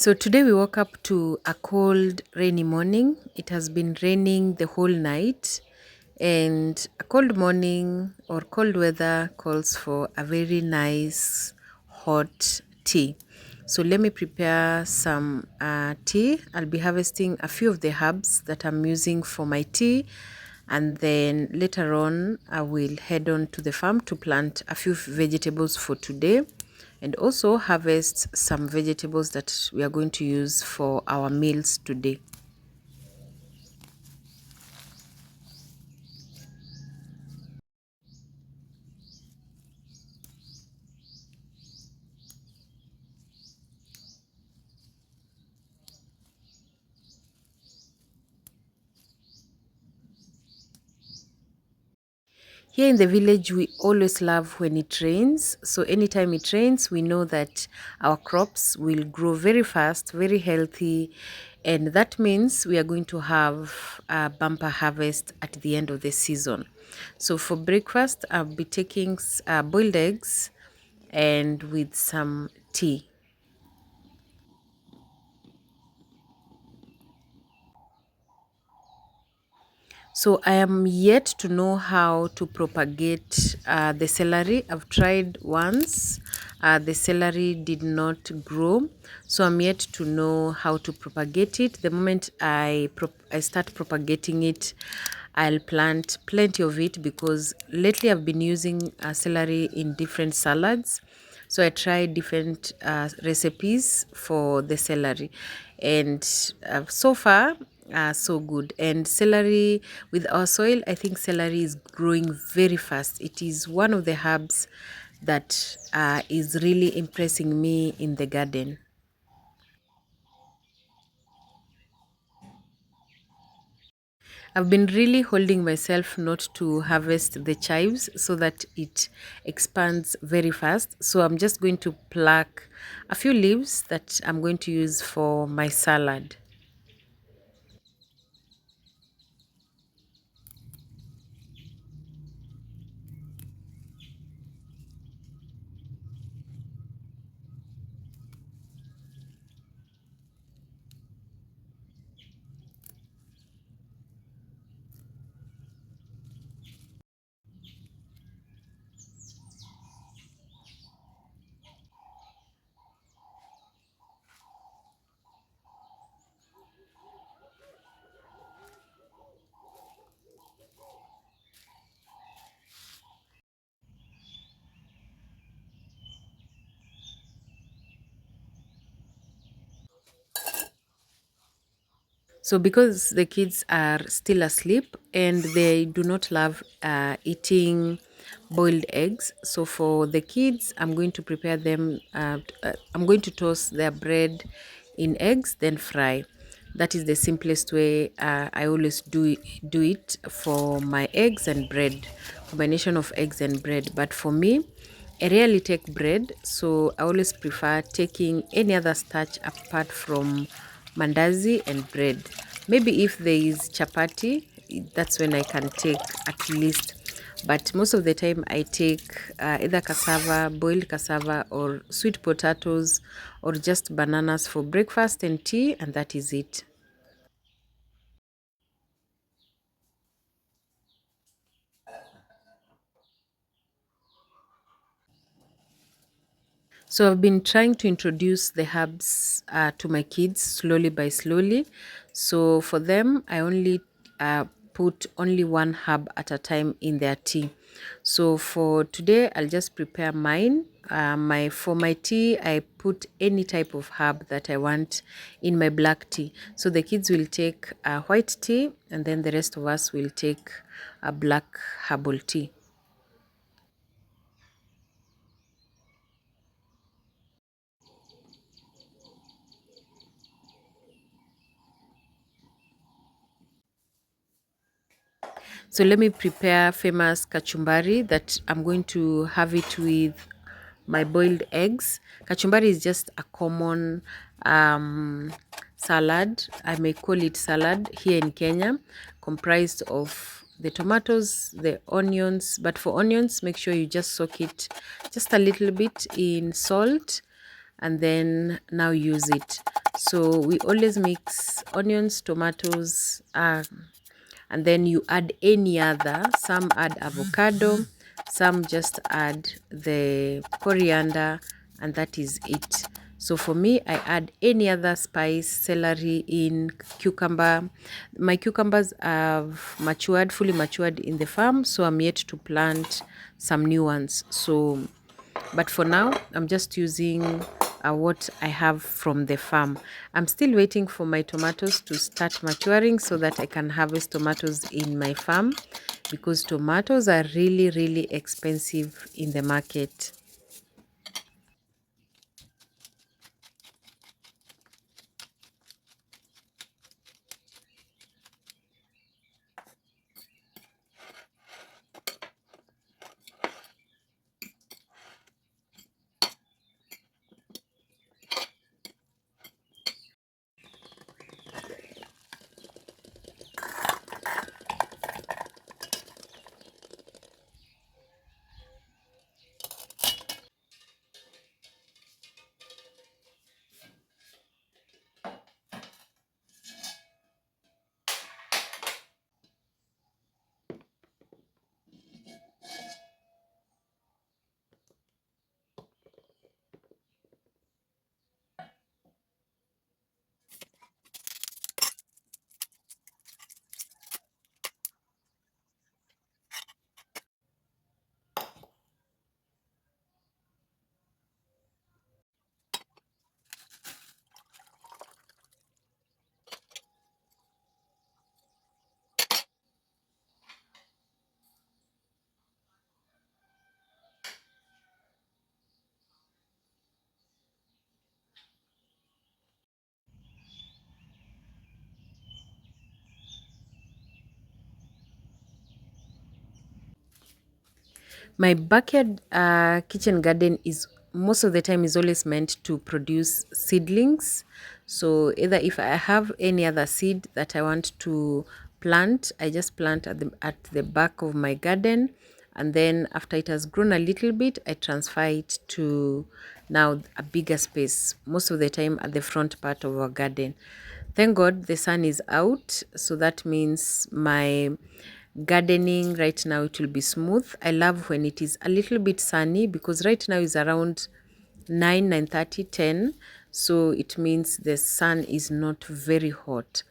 So today we woke up to a cold, rainy morning. It has been raining the whole night, and a cold morning or cold weather calls for a very nice hot tea. So let me prepare some tea. I'll be harvesting a few of the herbs that I'm using for my tea, and then later on I will head on to the farm to plant a few vegetables for today and also harvest some vegetables that we are going to use for our meals today. Here in the village, we always love when it rains. So anytime it rains, we know that our crops will grow very fast, very healthy. And that means we are going to have a bumper harvest at the end of the season. So for breakfast, I'll be taking boiled eggs and with some tea. So I am yet to know how to propagate the celery. I've tried once. The celery did not grow. So I'm yet to know how to propagate it. The moment I start propagating it, I'll plant plenty of it because lately I've been using celery in different salads. So I tried different recipes for the celery, and so far, so good. And celery with our soil, I think celery is growing very fast. It is one of the herbs that is really impressing me in the garden. I've been really holding myself not to harvest the chives so that it expands very fast. So I'm just going to pluck a few leaves that I'm going to use for my salad. So, because the kids are still asleep and they do not love eating boiled eggs, so for the kids, I'm going to prepare them. I'm going to toast their bread in eggs, then fry. That is the simplest way. I always do it for my eggs and bread, combination of eggs and bread. But for me, I rarely take bread, so I always prefer taking any other starch apart from mandazi and bread. Maybe if there is chapati, that's when I can take at least. But most of the time, I take either cassava, boiled cassava, or sweet potatoes, or just bananas for breakfast and tea, and that is it. So I've been trying to introduce the herbs to my kids slowly by slowly. So for them, I only put only one herb at a time in their tea. So for today, I'll just prepare mine. For my tea, I put any type of herb that I want in my black tea. So the kids will take white tea, and then the rest of us will take a black herbal tea. So let me prepare famous kachumbari that I'm going to have it with my boiled eggs. Kachumbari is just a common salad. I may call it salad here in Kenya, comprised of the tomatoes, the onions. But for onions, make sure you just soak it just a little bit in salt and then now use it. So we always mix onions, tomatoes, and then you add any other. Some add avocado, some just add the coriander, and that is it. So for me, I add any other spice, celery, in cucumber. My cucumbers have matured, fully matured in the farm, so I'm yet to plant some new ones. So but for now, I'm just using what I have from the farm. I'm still waiting for my tomatoes to start maturing so that I can harvest tomatoes in my farm, because tomatoes are really, really expensive in the market. My backyard kitchen garden is most of the time is always meant to produce seedlings. So either if I have any other seed that I want to plant, I just plant at the back of my garden, and then after it has grown a little bit, I transfer it to now a bigger space, most of the time at the front part of our garden. Thank God the sun is out, so that means my gardening right now it will be smooth. I love when it is a little bit sunny, because right now is around 9:30, 10, so it means the sun is not very hot.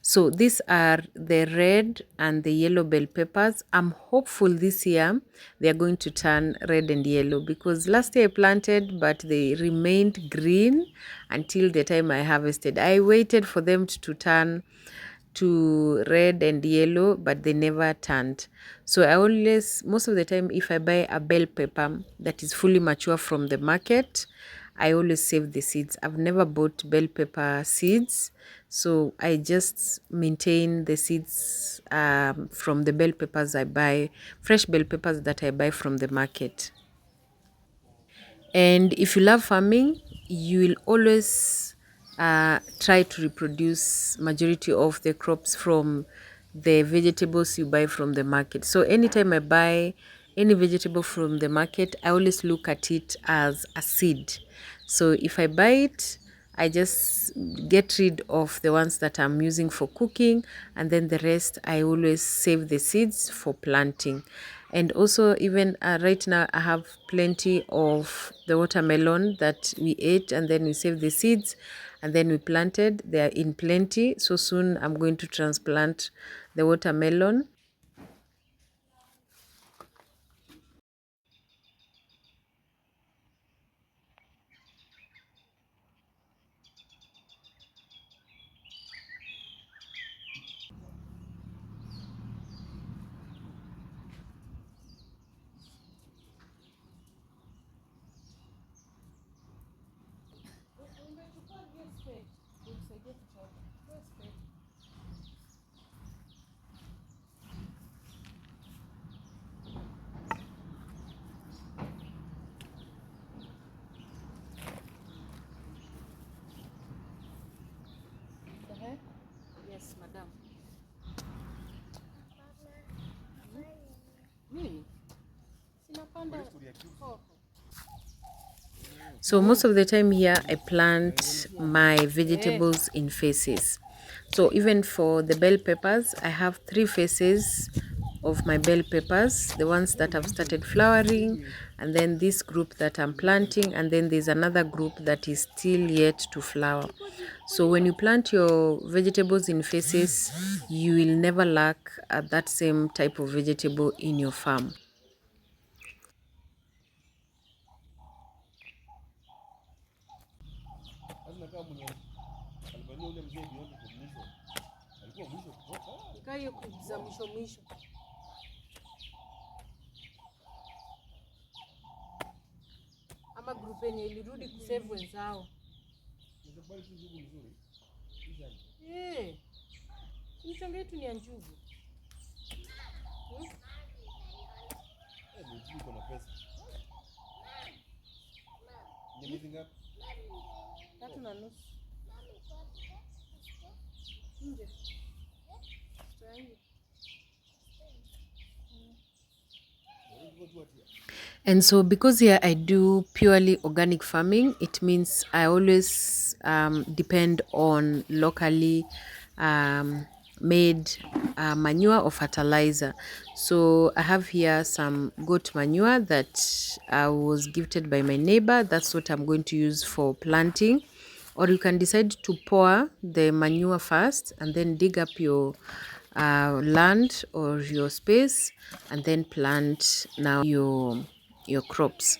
So these are the red and the yellow bell peppers. I'm hopeful this year they are going to turn red and yellow, because last year I planted but they remained green until the time I harvested. I waited for them to turn to red and yellow, but they never turned. So I always, most of the time, if I buy a bell pepper that is fully mature from the market, I always save the seeds. I've never bought bell pepper seeds, so I just maintain the seeds from the bell peppers I buy, fresh bell peppers that I buy from the market. And if you love farming, you will always try to reproduce majority of the crops from the vegetables you buy from the market. So anytime I buy any vegetable from the market, I always look at it as a seed. So if I buy it, I just get rid of the ones that I'm using for cooking, and then the rest I always save the seeds for planting. And also, even right now, I have plenty of the watermelon that we ate, and then we saved the seeds, and then we planted. They are in plenty. So soon I'm going to transplant the watermelon. Yes, madam. Mimi sinapanda hoho. So most of the time here I plant my vegetables in phases. So even for the bell peppers, I have 3 phases of my bell peppers, the ones that have started flowering, and then this group that I'm planting, and then there's another group that is still yet to flower. So when you plant your vegetables in phases, you will never lack that same type of vegetable in your farm. Ama group yenye ilirudi kusave wenzao. Eh. Mchonge yetu ni ya njugu. Njugu kuna pesa. Nyamizi ngapi? 3.5. Nje. And so because here I do purely organic farming, it means I always depend on locally made manure or fertilizer. So I have here some goat manure that was gifted by my neighbor. That's what I'm going to use for planting. Or you can decide to pour the manure first and then dig up your land or your space and then plant now your crops.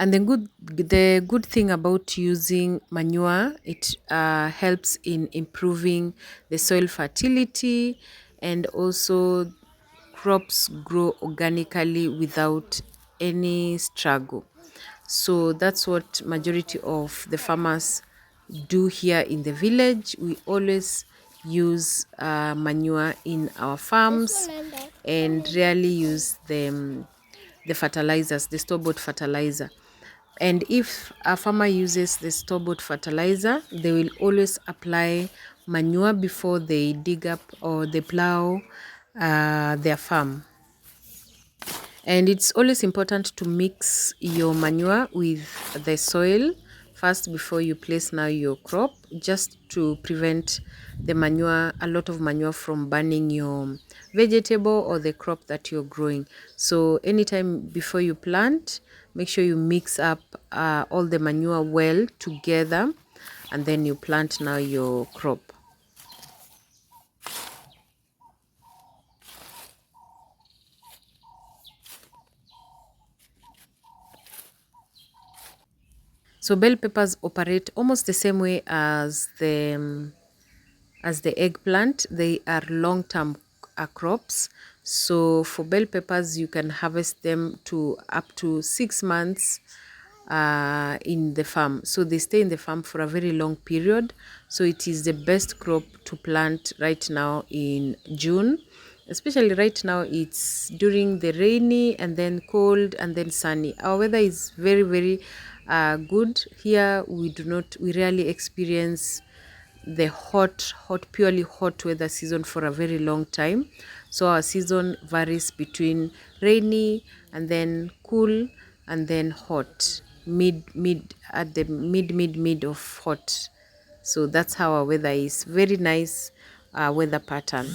And the good thing about using manure, it helps in improving the soil fertility, and also crops grow organically without any struggle. So that's what majority of the farmers do here in the village. We always use manure in our farms and rarely use the fertilizers, the store-bought fertilizer. And if a farmer uses the store-bought fertilizer, they will always apply manure before they dig up or they plow their farm. And it's always important to mix your manure with the soil first before you place now your crop, just to prevent the manure, a lot of manure, from burning your vegetable or the crop that you're growing. So anytime before you plant, make sure you mix up all the manure well together, and then you plant now your crop. So bell peppers operate almost the same way as the eggplant. They are long-term crops. So for bell peppers, you can harvest them to up to 6 months in the farm. So they stay in the farm for a very long period. So it is the best crop to plant right now in June. Especially right now, it's during the rainy and then cold and then sunny. Our weather is very, very good. Here we rarely experience the purely hot weather season for a very long time. So our season varies between rainy and then cool and then hot, at the mid of hot. So that's how our weather is. Very nice weather pattern.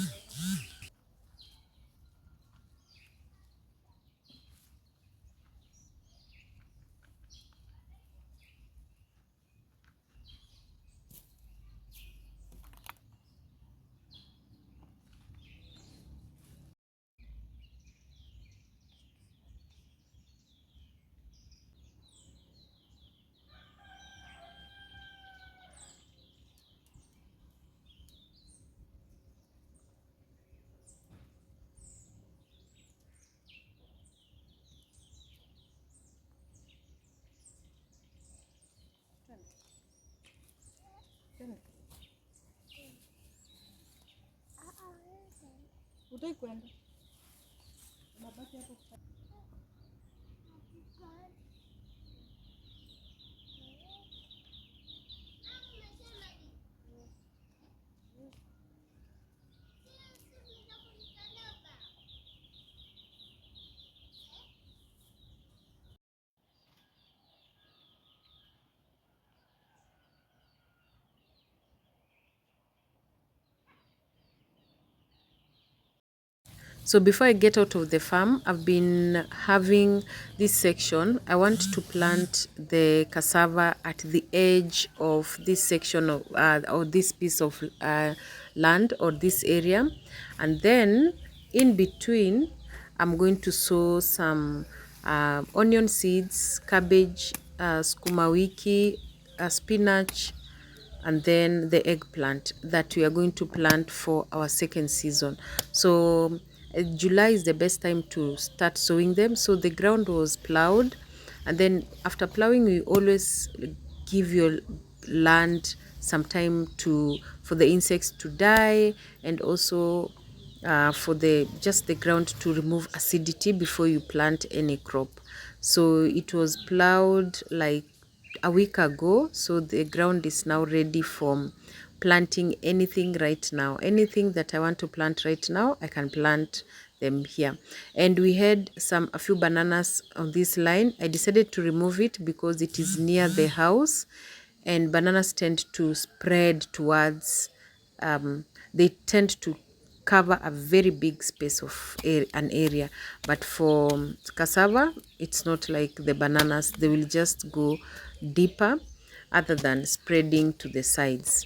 So before I get out of the farm, I've been having this section. I want to plant the cassava at the edge of this section of or this piece of land or this area, and then in between I'm going to sow some onion seeds, cabbage, skuma wiki, spinach, and then the eggplant that we are going to plant for our second season. So July is the best time to start sowing them. So the ground was plowed, and then after plowing we always give your land some time to for the insects to die, and also for the just the ground to remove acidity before you plant any crop. So it was plowed like a week ago, so the ground is now ready for planting anything right now. Anything that I want to plant right now, I can plant them here. And we had a few bananas on this line. I decided to remove it because it is near the house, and bananas tend to spread towards they tend to cover a very big space of an area. But for cassava, it's not like the bananas. They will just go deeper other than spreading to the sides.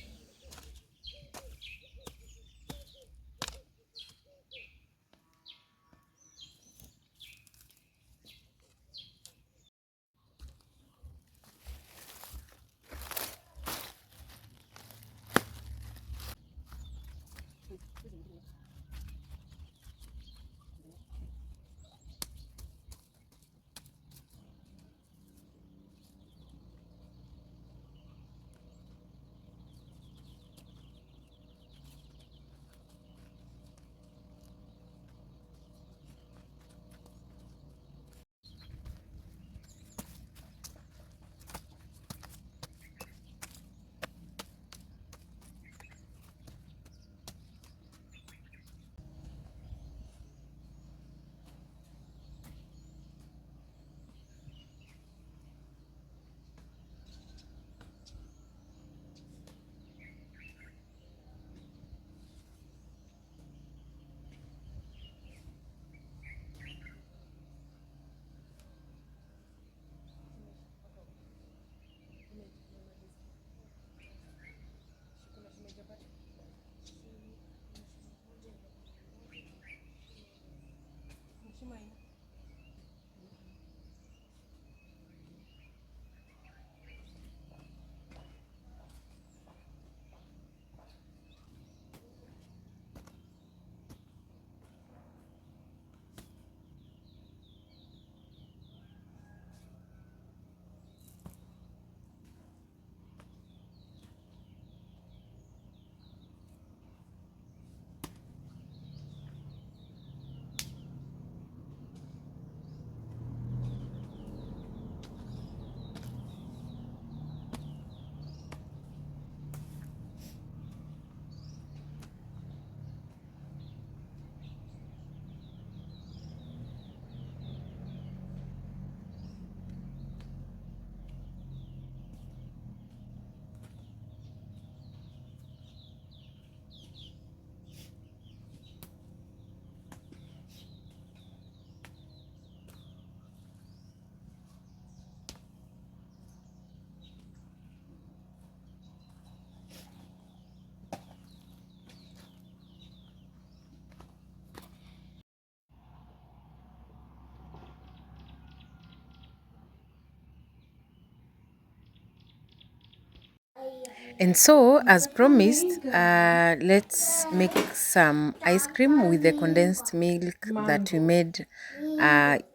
And so, as promised, let's make some ice cream with the condensed milk that we made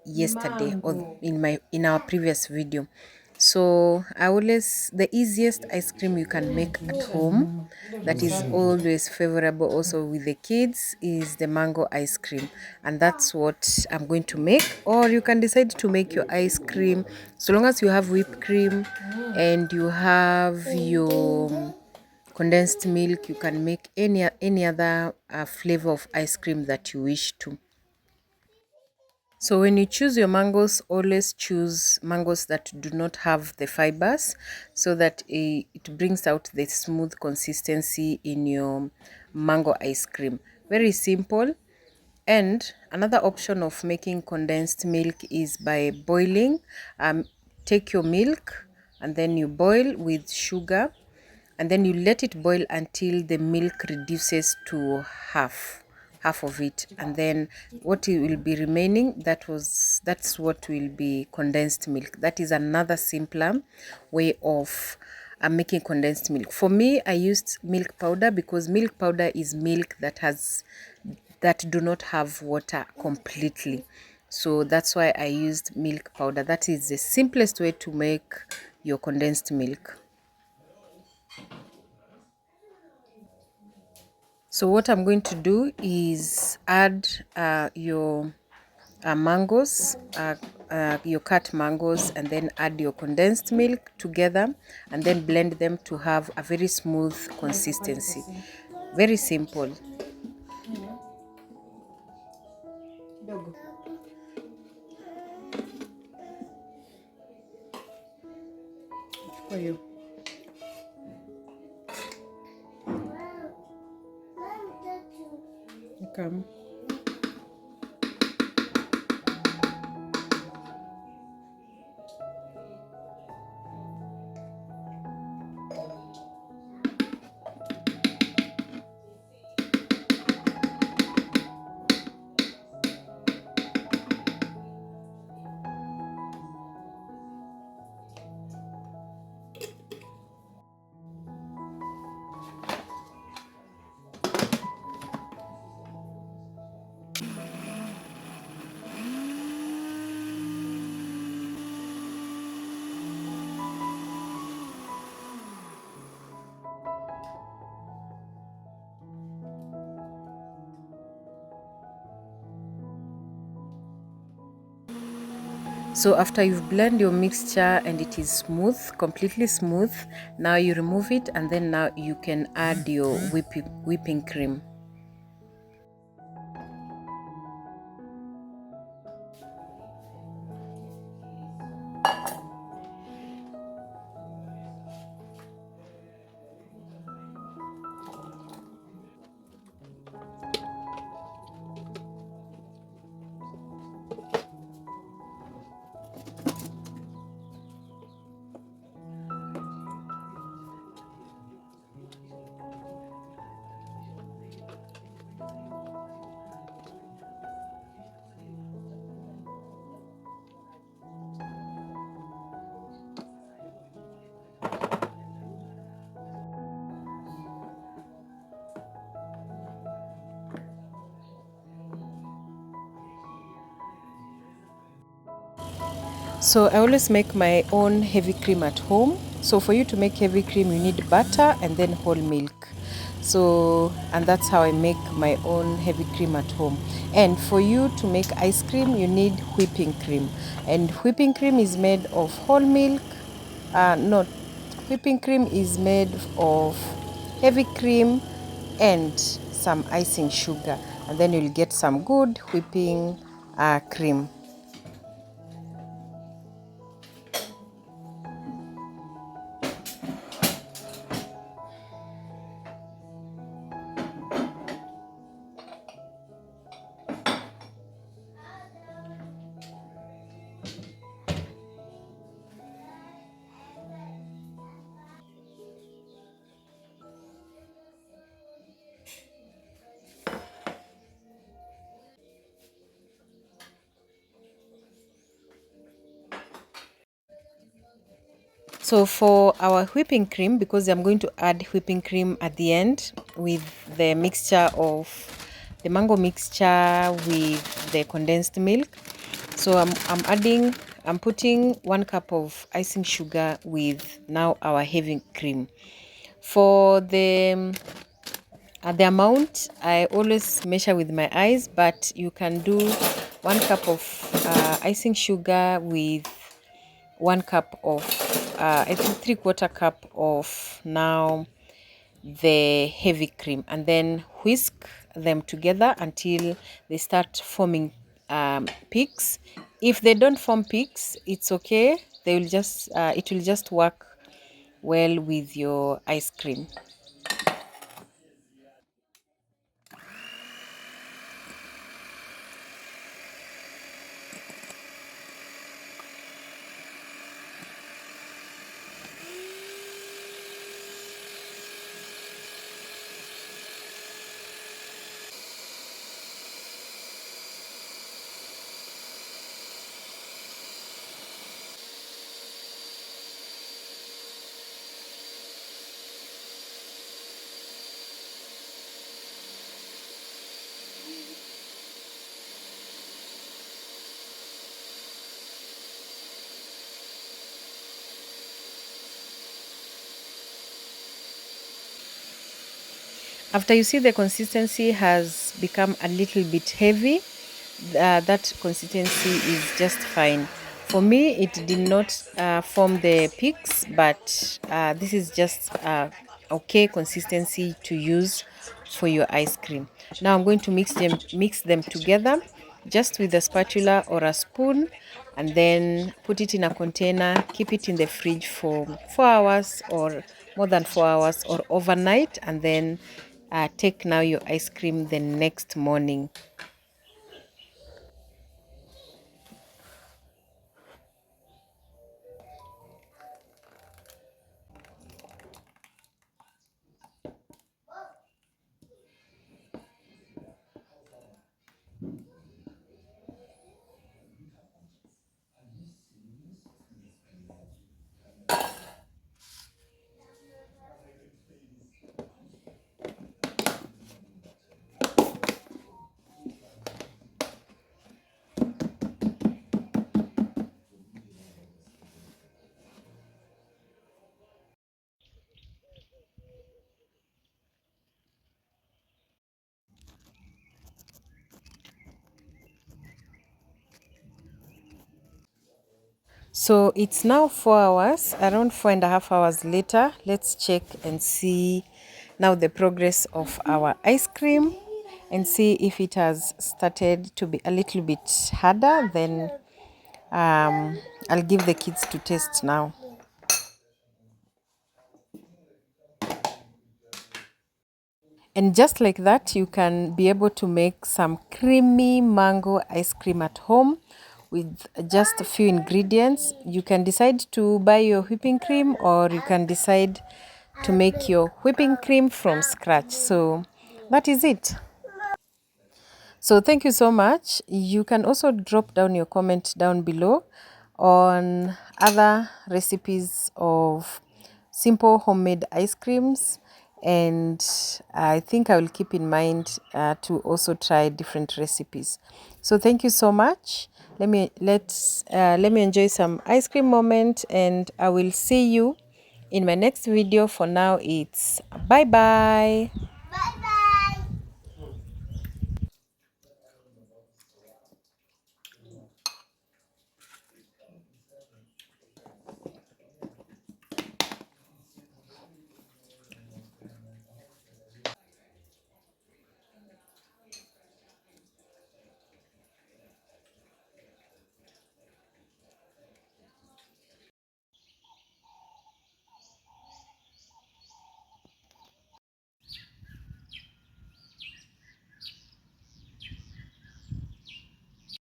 yesterday or in our previous video. So, the easiest ice cream you can make at home that is always favorable also with the kids is the mango ice cream, and that's what I'm going to make. Or you can decide to make your ice cream so long as you have whipped cream and you have your condensed milk. You can make any other flavor of ice cream that you wish to. So when you choose your mangoes, always choose mangoes that do not have the fibers, so that it brings out the smooth consistency in your mango ice cream. Very simple. And another option of making condensed milk is by boiling. Take your milk and then you boil with sugar, and then you let it boil until the milk reduces to half of it, and then what it will be remaining, that's what will be condensed milk. That is another simpler way of making condensed milk. For me, I used milk powder because milk powder is milk that do not have water completely. So that's why I used milk powder. That is the simplest way to make your condensed milk. So what I'm going to do is add your mangoes, your cut mangoes, and then add your condensed milk together, and then blend them to have a very smooth consistency. Very simple. For you. Okay. So after you've blended your mixture and it is smooth, completely smooth, now you remove it, and then now you can add your whipping cream. So I always make my own heavy cream at home. So for you to make heavy cream, you need butter and then whole milk. So, and that's how I make my own heavy cream at home. And for you to make ice cream, you need whipping cream. And whipping cream is made of whole milk. No, whipping cream is made of heavy cream and some icing sugar. And then you'll get some good whipping cream. So for our whipping cream, because I'm going to add whipping cream at the end with the mixture of the mango mixture with the condensed milk. So I'm putting 1 cup of icing sugar with now our heavy cream. For the amount, I always measure with my eyes, but you can do 1 cup of icing sugar with 1 cup of I think 3/4 cup of now the heavy cream, and then whisk them together until they start forming peaks. If they don't form peaks, it's okay. They will just it will just work well with your ice cream. After you see the consistency has become a little bit heavy, that consistency is just fine. For me, it did not form the peaks, but this is just okay consistency to use for your ice cream. Now I'm going to mix them together just with a spatula or a spoon, and then put it in a container, keep it in the fridge for 4 hours or more than 4 hours or overnight, and then take now your ice cream the next morning. So it's now 4 hours, around 4.5 hours later. Let's check and see now the progress of our ice cream and see if it has started to be a little bit harder. Then I'll give the kids to taste now. And just like that, you can be able to make some creamy mango ice cream at home with just a few ingredients. You can decide to buy your whipping cream, or you can decide to make your whipping cream from scratch. So that is it. So thank you so much. You can also drop down your comment down below on other recipes of simple homemade ice creams, and I think I will keep in mind to also try different recipes. So thank you so much. Let me enjoy some ice cream moment, and I will see you in my next video. For now, it's bye bye.